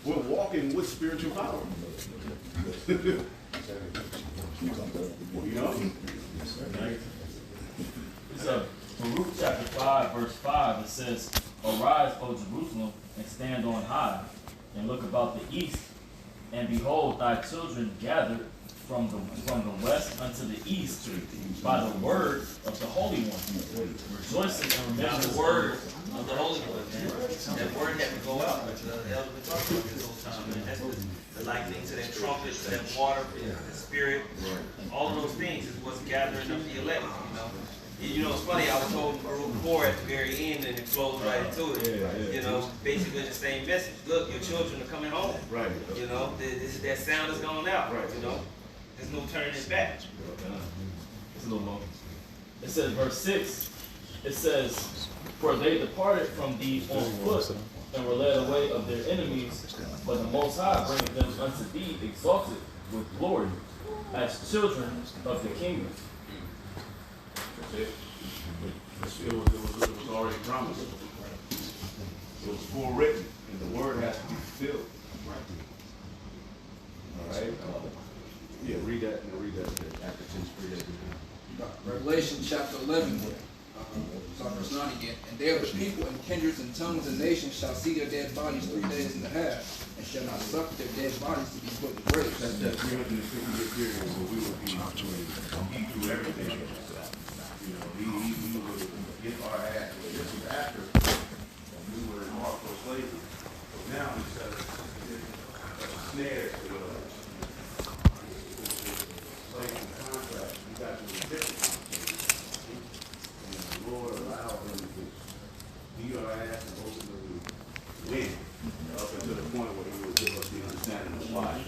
We're walking with spiritual power. You know? So, Baruch chapter 5, verse 5, it says, Arise, O Jerusalem, and stand on high, and look about the east, and behold, thy children gathered from the west unto the east by the word of the Holy One. Rejoicing and Now remembering the word of the Holy One, man. That word had to go out. But the elder been talking about this whole time, man. That's the likening to that trumpet, to that water, the spirit. All of those things is what's gathering up the elect, you know. You know, it's funny, I was told before at the very end, and it flows right into it. You know, basically the same message. Look, your children are coming home. Right. You know, that sound is going out. Right. You know, there's no turning it back. It's a little long. It says, verse 6, it says, For they departed from thee on foot, and were led away of their enemies, but the Most High bringeth them unto thee exalted with glory, as children of the kingdom. It was already promised. It was forewritten, and the word has to be fulfilled. All right? Yeah, read that, after 10 Revelation chapter 11, start verse 9 again. And there the people and kindreds and tongues and nations shall see their dead bodies 3 days and a half, and shall not suffer their dead bodies to be put in graves. That's that 350-year period where we will be eat through everything. You know, we will get our ass. This was after we were in hardcore slavery. So now instead of snares to slave contract, we got to a different contract. And the Lord allowed them to beat our ass and ultimately win up until the point where He would give us the understanding of why,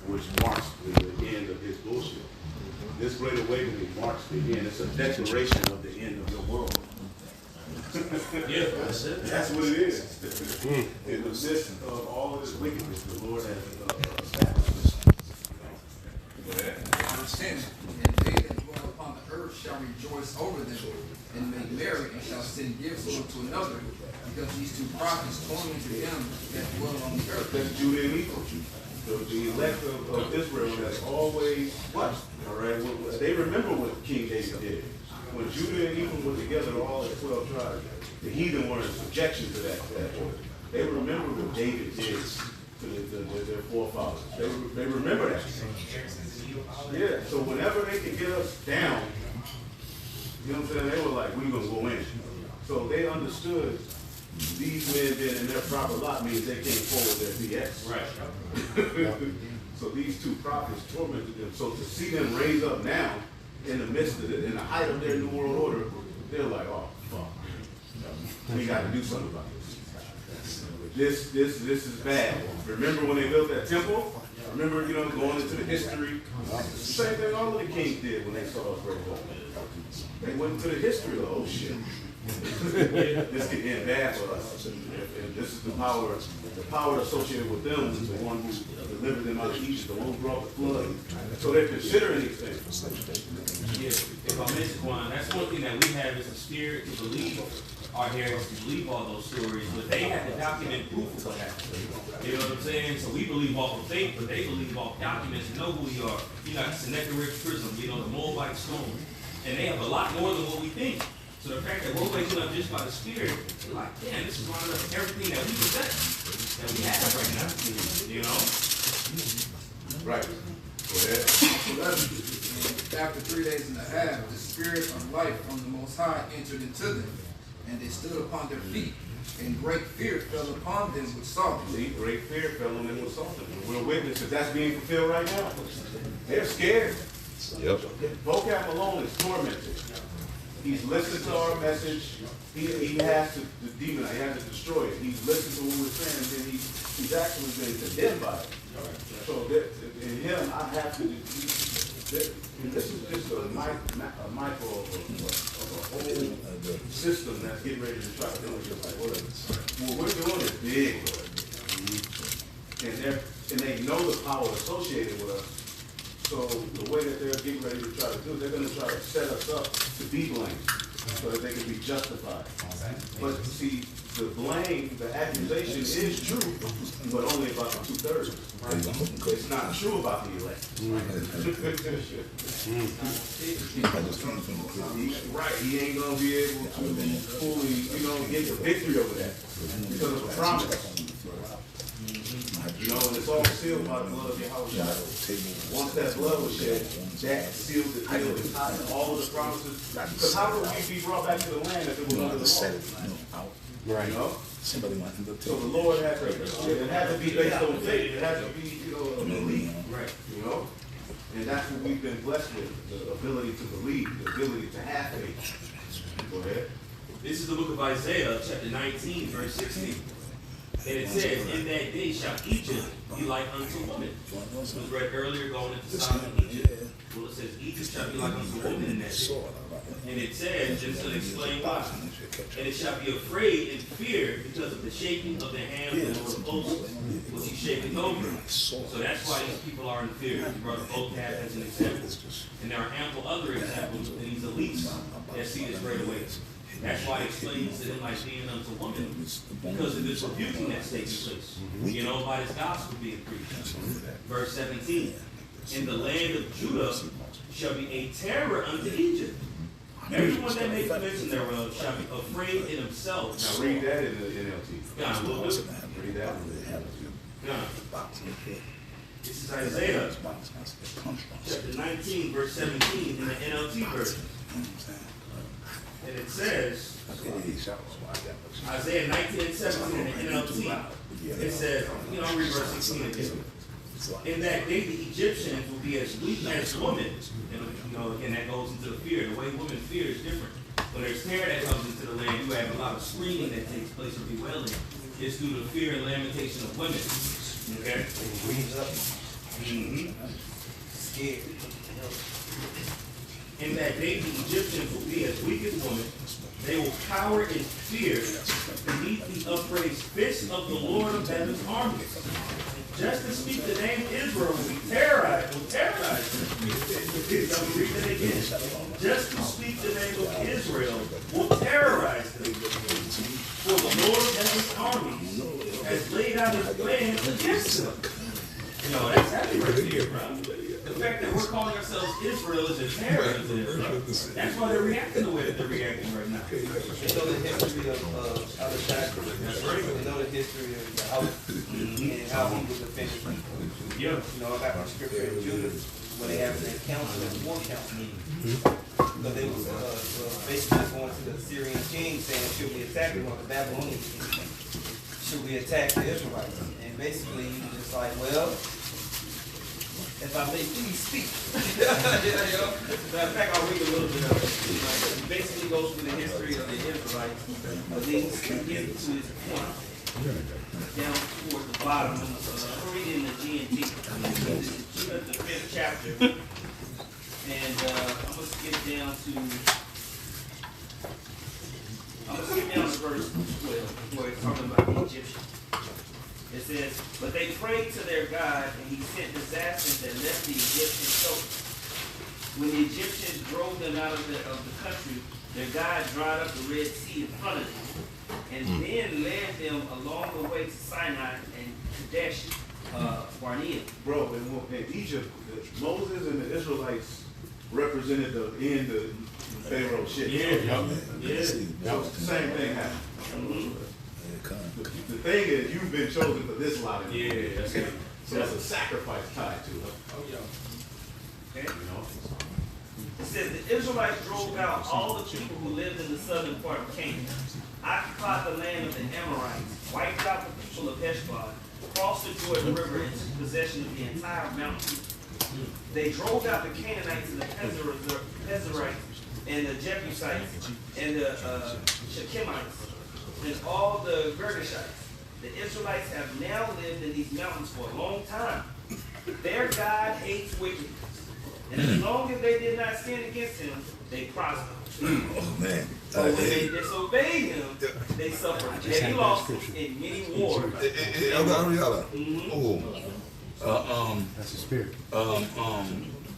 which marks the end of His bullshit. This great awakening marks the end. It's a declaration of the end of your world. Yeah, that's it. That's what it is. In the midst of all of this wickedness, the Lord has established. Understand, and they that dwell upon the earth shall rejoice over them, and make merry, and shall send gifts one to another, because these two prophets tormented them that dwell on the earth. That's Judah and Ephraim. The elect of Israel has always watched. All right, they remember what King David did. When Judah and Ephraim were together, all the 12 tribes, the heathen were in subjection to that order. They remember what David did to their forefathers. They remember that. Yeah, so whenever they could get us down, you know what I'm saying, they were like, we're going to go in. So they understood these men being in their proper lot means they can't forward their BS. Right. So these two prophets tormented them. So to see them raise up now, in the midst of it, in the height of their new world order, they're like, oh, fuck. We got to do something about this. This is bad. Remember when they built that temple? Remember, you know, going into the history. The same thing all of the kings did when they saw us break up. They went into the history of, oh shit. This could end bad for us. And this is the power associated with them is the one who delivered them out of Egypt, the one who brought the flood. So they're considering these things. Yeah, if I mention one, that's one thing that we have is a spirit to believe our heritage, to believe all those stories, but they have to document proof of what happened. You know what I'm saying? So we believe off of faith, but they believe off documents and know who we are. You got Sennacherib Prism, you know, the Moabite stone. And they have a lot more than what we think. So the fact that we're waking up just by the Spirit, we're like, damn, this is one of everything that we possess, that we have right now. You know? Right. Go ahead. After 3 days and a half, the spirit of life from the Most High entered into them, and they stood upon their feet, and great fear fell upon them which saw them. See, great fear fell on them with something. We're witnesses. That's being fulfilled right now. They're scared. Yep. Vocab alone is tormented. He's listened to our message. He has to demonize. He has to destroy it. He's listened to what we're saying, and then he's actually been condemned by it. So in him, I have to. This is just a micro of a whole system that's getting ready to try to do it. Like, what we're doing is big, and they know the power associated with us. So the way that they're getting ready to try to do it, they're going to try to set us up to be blamed so that they can be justified. But see, the blame, the accusation is true, but only about the 2/3. It's not true about the elect. Right, he ain't gonna be able to fully, get the victory over that because of a promise. And it's all sealed by the blood of Yahweh. Once that blood was shed, that sealed the deal and tied all of the promises. Because how could we be brought back to the land if it was under the law? Right. So the Lord had to, it had to be based on faith. It had to be, a belief. Right. And that's what we've been blessed with, the ability to believe, the ability to have faith. Go ahead. This is the book of Isaiah, chapter 19, verse 16. And it says, in that day shall Egypt be like unto woman. It was read earlier going into Sodom and Egypt. Well, it says Egypt shall be like unto woman in that day. And it says, just to explain why. And it shall be afraid and fear because of the shaking of the hand of the Lord of hosts, was he shaking over. So that's why these people are in fear. He brought up both half as an example. And there are ample other examples in these elites that see this right away. That's why it explains to them like being unto woman, because of this rebuking that's taking place, by this gospel being preached. Verse 17, in the land of Judah shall be a terror unto Egypt. Everyone that makes mention thereof shall be afraid in himself. Now read that in the NLT. God, we'll do it. Read that. God. This is Isaiah, chapter 19, verse 17 in the NLT version. And it says, Isaiah 19 and 17 in the NLT, it says, I'll read verse 16 again. In that day the Egyptians will be as weak as women. And again, that goes into the fear. The way women fear is different. When there's terror that comes into the land, you have a lot of screaming that takes place or bewailing. It's due to fear and lamentation of women. Okay? Scared. In that day, the Egyptians will be as weak as women. They will cower in fear beneath the upraised fist of the Lord of heaven's armies. Just to speak the name Israel will be terrorized. Will terrorize them. Let me read that again. Just to speak the name of Israel will terrorize them. For the Lord of heaven's armies has laid out his plans against them. That's heavy right here, bro. The fact that we're calling ourselves Israel is a terror to them. That's why they're reacting the way that they're reacting right now. They know the history of other Shaka. That's right. They know the history of Yahweh and how he was defending people. Yeah. I got my scripture in Judah where they have an council and war council. Because they was basically going to the Syrian king saying, should we attack him, or the Babylonian king? Should we attack the Israelites? And basically he was just like, well, if I may please speak. Matter of fact, I'll read a little bit of it. It basically goes through the history of the Israelites, but then he's getting to his point down toward the bottom. I'm reading the GNT. Judah, the 5th chapter. And I'm going to skip down to verse 12, where it's talking about the Egyptians. It says, but they prayed to their God, and he sent disasters that left the Egyptians choked. When the Egyptians drove them out of the country, their God dried up the Red Sea in front of them, and then led them along the way to Sinai and Kadesh Barnea. Bro, in Egypt, Moses and the Israelites represented the end of Pharaoh's shit. Yeah. So it's the same thing happened. The thing is, you've been chosen for this lot of Yeah, that's it. So there's a sacrifice tied to it. Okay? It says the Israelites drove out all the people who lived in the southern part of Canaan, occupied the land of the Amorites, wiped out the people of Heshbon, crossed the Jordan River and took possession of the entire mountain. They drove out the Canaanites and the Pezerites and the Jebusites and the Shechemites and all the Girgashites. The Israelites have now lived in these mountains for a long time. Their God hates wickedness. And as long as they did not sin against him, they prospered. Oh, man. But when they disobeyed him, they suffered heavy losses in many wars. That's the spirit.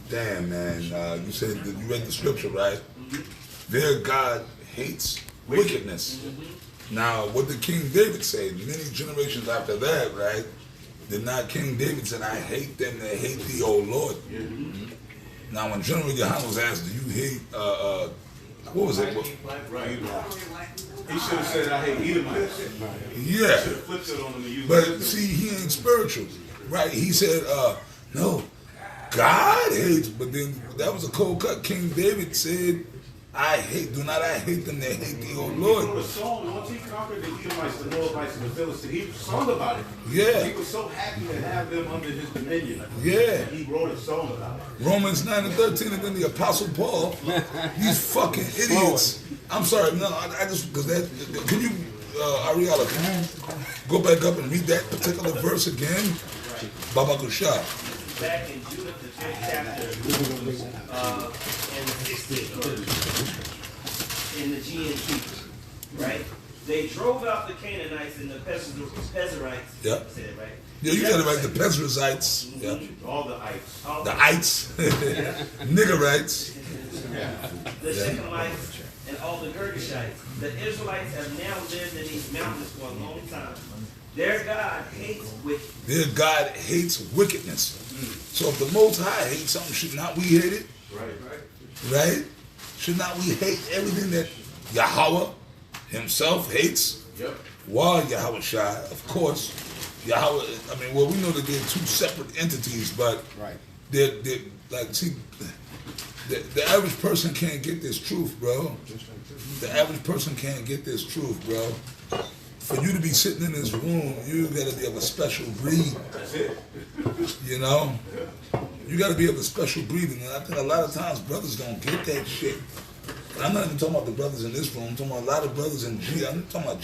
Damn, man. You said that you read the scripture, right? Their God hates wickedness. Now, what did King David say? Many generations after that, right? Did not King David said, I hate them that hate thee, O Lord. Now, when General Yohanan was asked, do you hate, what was it? Right. He should have said, I hate Edomites. Yeah. Should have flipped it on him and used But it. see, he ain't spiritual, right? He said, no, God hates, but then that was a cold cut. King David said, do not I hate them that hate thee, O He Lord. wrote a song, once he conquered the Edomites, the Moabites, and the Philistines, he sung about it. Yeah. He was so happy to have them under his dominion. Yeah. He wrote a song about it. Romans 9 and 13, and then the Apostle Paul, these fucking idiots. I'm sorry, no, I just, because that, can you, Ariella, can you go back up and read that particular verse again? Baba Kushah. Back in Judah, the 5th chapter, and the 16th verse, in the GNT, right? They drove out the Canaanites and the Pezerites. Yeah. I said it right. Yeah, you got it right, the Perizzites. Yeah. All the ites. All The ites. Niggerites. the Shechemites and all the Girgashites. The Israelites have now lived in these mountains for a long time. Their God hates wickedness. Their God hates wickedness. So if the Most High hates something, should not we hate it? Right? Should not we hate everything that Yahweh himself hates? Yep. While Yahweh Shai, of course, Yahweh, I mean, well, we know that they're two separate entities, but they're like, see, the average person can't get this truth, bro. The average person can't get this truth, bro. For you to be sitting in this room, you gotta be of a special breed. That's it. You know? You gotta be of a special breed, and I think a lot of times brothers don't get that shit. And I'm not even talking about the brothers in this room, I'm talking about a lot of brothers in G. I'm talking about